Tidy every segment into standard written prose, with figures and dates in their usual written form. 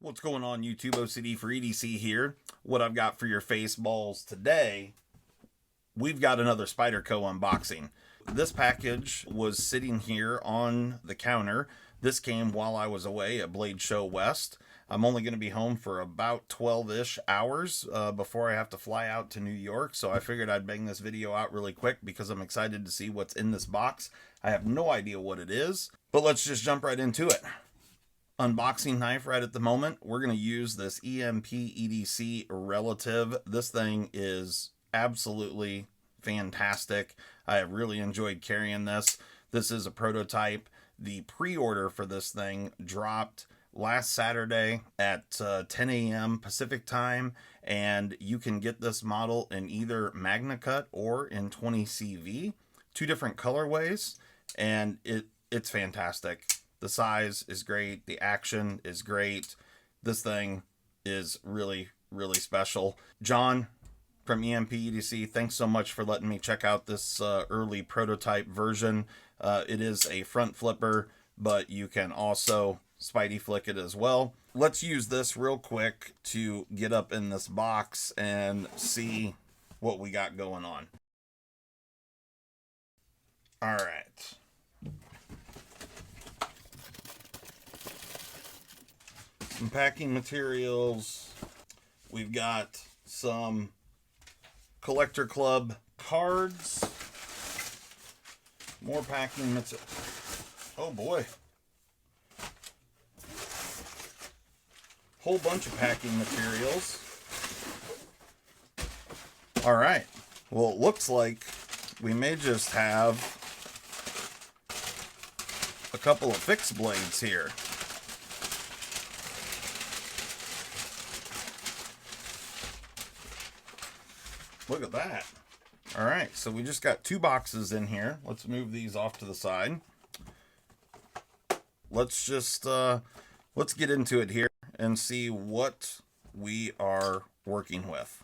What's going on, YouTube? OCD for EDC here. What I've got for your face balls today, we've got another Spyderco unboxing. This package was sitting here on the counter. This came while I was away at Blade Show West. I'm only going to be home for about 12-ish hours before I have to fly out to New York, so I figured I'd bang this video out really quick because I'm excited to see what's in this box. I have no idea what it is, but let's just jump right into it. Unboxing knife right at the moment. We're going to use this EMP EDC Relative. This thing is absolutely fantastic. I have really enjoyed carrying this. This is a prototype. The pre-order for this thing dropped last Saturday at 10 a.m. Pacific time, and you can get this model in either Magna Cut or in 20 CV. Two different colorways, and it's fantastic. The size is great. The action is great. This thing is really, really special. John from EMP EDC, thanks so much for letting me check out this early prototype version. It is a front flipper, but you can also Spidey flick it as well. Let's use this real quick to get up in this box and see what we got going on. All right. Some packing materials. We've got some Collector Club cards. More packing material. Oh boy. Whole bunch of packing materials. All right. Well, it looks like we may just have a couple of fixed blades here. Look at that. All right, so we just got two boxes in here. Let's move these off to the side. Let's just, let's get into it here and see what we are working with.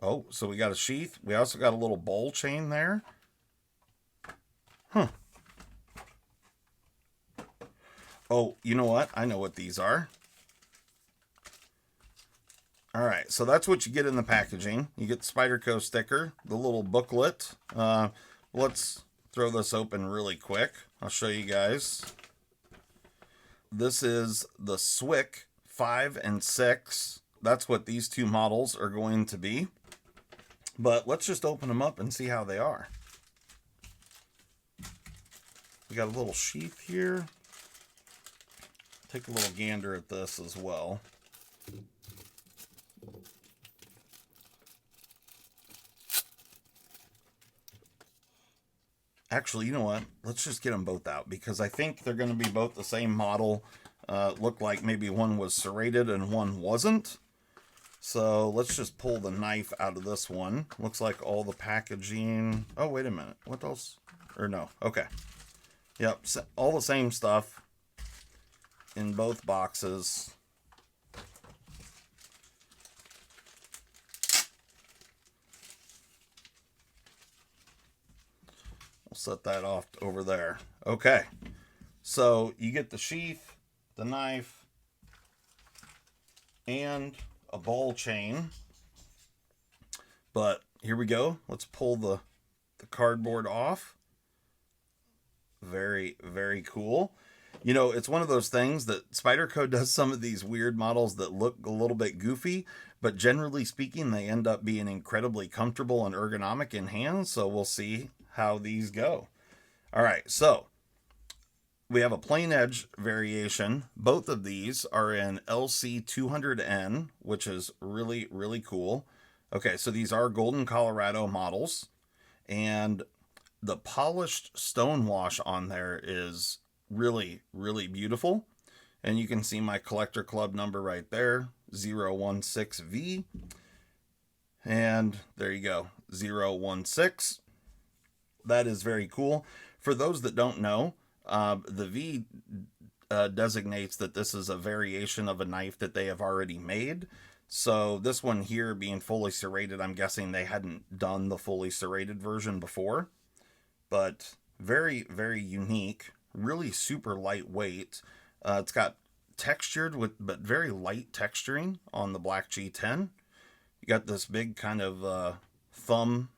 Oh, so we got a sheath. We also got a little bowl chain there. Huh. Oh, you know what? I know what these are. All right, so that's what you get in the packaging. You get the Spyderco sticker, the little booklet. Let's throw this open really quick. I'll show you guys. This is the Swick 5 and 6. That's what these two models are going to be. But let's just open them up and see how they are. We got a little sheath here. Take a little gander at this as well. Actually, you know what? Let's just get them both out because I think they're going to be both the same model. Look like maybe one was serrated and one wasn't. So let's just pull the knife out of this one. Looks like all the packaging. Oh, wait a minute. What else? Or no. Okay. Yep. All the same stuff in both boxes. Set that off over there. Okay, so you get the sheath, the knife, and a ball chain. But here we go. Let's pull the cardboard off. Very, very cool. You know, it's one of those things that Spyderco does some of these weird models that look a little bit goofy, but generally speaking, they end up being incredibly comfortable and ergonomic in hands. So we'll see how these go. All right, so we have a plain edge variation. Both of these are in LC200N, which is really, really cool. Okay, so these are Golden Colorado models, and the polished stone wash on there is really, really beautiful. And you can see my Collector Club number right there, 016V. And there you go, 016. That is very cool. For those that don't know, the V designates that this is a variation of a knife that they have already made. So this one here being fully serrated, I'm guessing they hadn't done the fully serrated version before. But very, very unique. really super lightweight. It's got textured but very light texturing on the black G10. You got this big kind of thumb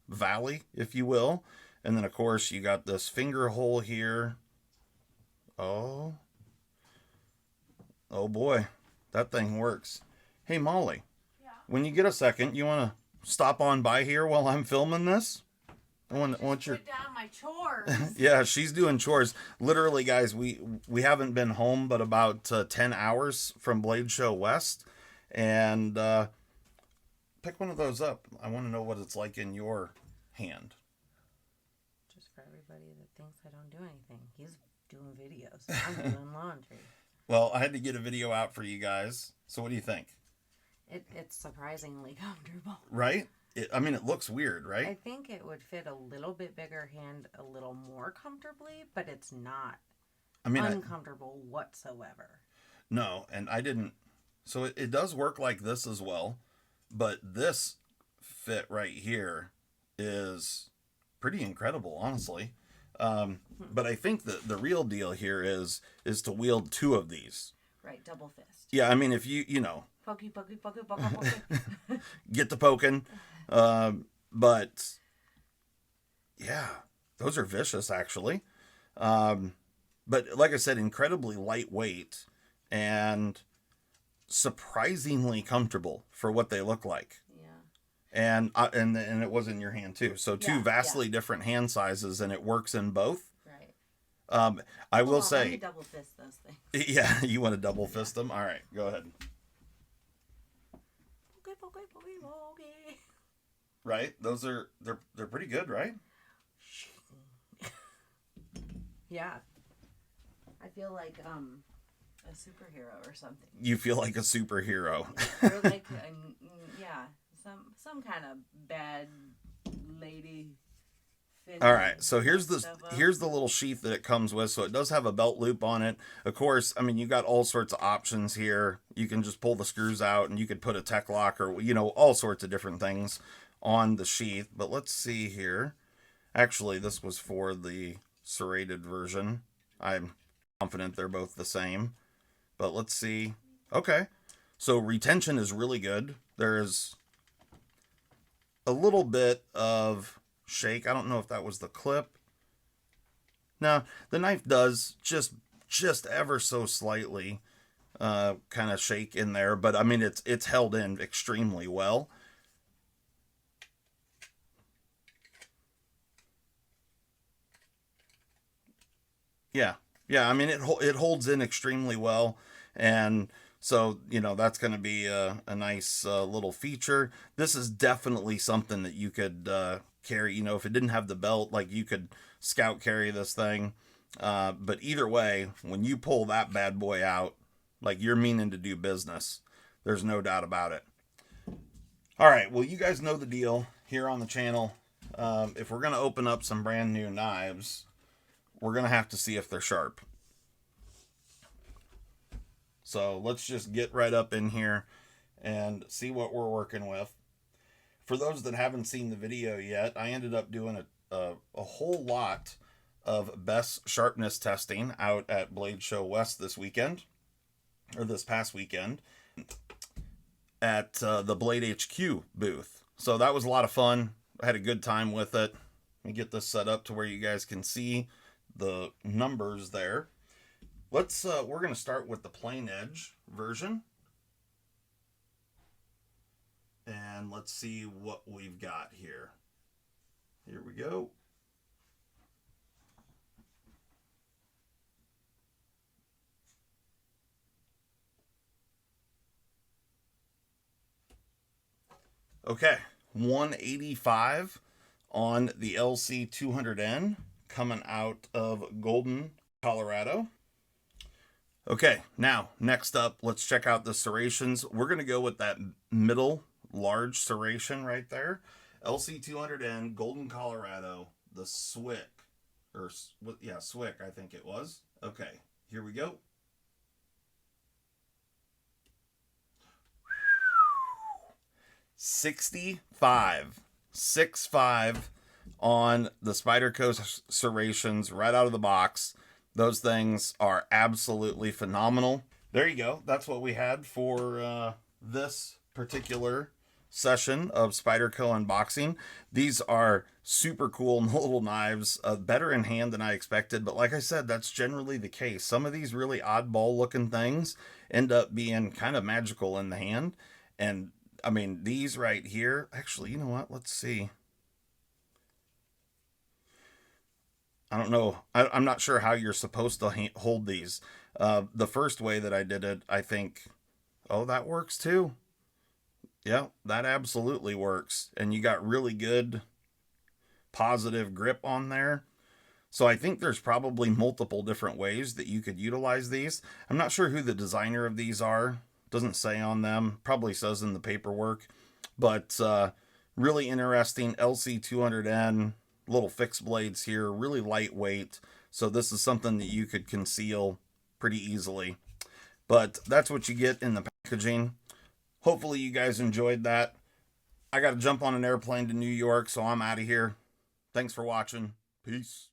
valley, if you will. And then, of course, you got this finger hole here. Oh boy, that thing works. Hey, Molly, yeah. When you get a second, you want to stop on by here while I'm filming this? I want your... put down my chores. Yeah, she's doing chores. Literally, guys, we haven't been home but about 10 hours from Blade Show West. And pick one of those up. I want to know what it's like in your hand. Just for everybody that thinks I don't do anything. He's doing videos. I'm doing laundry. Well, I had to get a video out for you guys. So what do you think? It's surprisingly comfortable. Right? It looks weird, right? I think it would fit a little bit bigger hand a little more comfortably, but it's not uncomfortable whatsoever. No, and I didn't. So it does work like this as well, but this fit right here is pretty incredible, honestly. But I think the real deal here is to wield two of these. Right, double fist. Yeah, I mean, if you Pokey. get the poking. But yeah, those are vicious actually. But like I said, incredibly lightweight and surprisingly comfortable for what they look like. Yeah. And it was in your hand too. So two vastly different hand sizes, and it works in both. Right. I will say, let me double fist those things. Yeah, you want to double fist them? All right, go ahead. Okay. Right? Those they're pretty good, right? Yeah. I feel like a superhero or something. You feel like a superhero. Or like some kind of bad lady. All right, so here's the little sheath that it comes with. So it does have a belt loop on it. Of course, I mean, you got all sorts of options here. You can just pull the screws out, and you could put a tech lock or all sorts of different things on the sheath. But let's see here. Actually, this was for the serrated version. I'm confident they're both the same. But let's see. Okay, so retention is really good. There's a little bit of shake. I don't know if that was the clip. No, the knife does just ever so slightly kind of shake in there, but I mean it's held in extremely well. Yeah, I mean it holds in extremely well, and so that's going to be a nice little feature. This is definitely something that you could carry. If it didn't have the belt, like you could scout carry this thing. But either way, when you pull that bad boy out, like you're meaning to do business. There's no doubt about it. All right, well, you guys know the deal here on the channel. If we're going to open up some brand new knives, we're going to have to see if they're sharp. So let's just get right up in here and see what we're working with. For those that haven't seen the video yet, I ended up doing a whole lot of best sharpness testing out at Blade Show West this past weekend at the Blade HQ booth. So that was a lot of fun. I had a good time with it. Let me get this set up to where you guys can see the numbers there. We're going to start with the plain edge version. And let's see what we've got here. Here we go. Okay, 185 on the LC200N coming out of Golden, Colorado. Okay, now, next up, let's check out the serrations. We're going to go with that middle large serration right there. LC200N, Golden, Colorado, the Swick. Swick, I think it was. Okay, here we go. $65.65 on the Spyderco serrations right out of the box. Those things are absolutely phenomenal. There you go. That's what we had for this particular session of Spyderco unboxing. These are super cool little knives, better in hand than I expected, but like I said, that's generally the case. Some of these really oddball looking things end up being kind of magical in the hand. And I mean, these right here, actually, you know what? Let's see. I don't know. I'm not sure how you're supposed to hold these. The first way that I did it, I think, oh, that works too. Yeah, that absolutely works. And you got really good positive grip on there. So I think there's probably multiple different ways that you could utilize these. I'm not sure who the designer of these are. Doesn't say on them. Probably says in the paperwork. But really interesting LC200N, little fixed blades here, really lightweight. So this is something that you could conceal pretty easily. But that's what you get in the packaging. Hopefully you guys enjoyed that. I got to jump on an airplane to New York, so I'm out of here. Thanks for watching. Peace.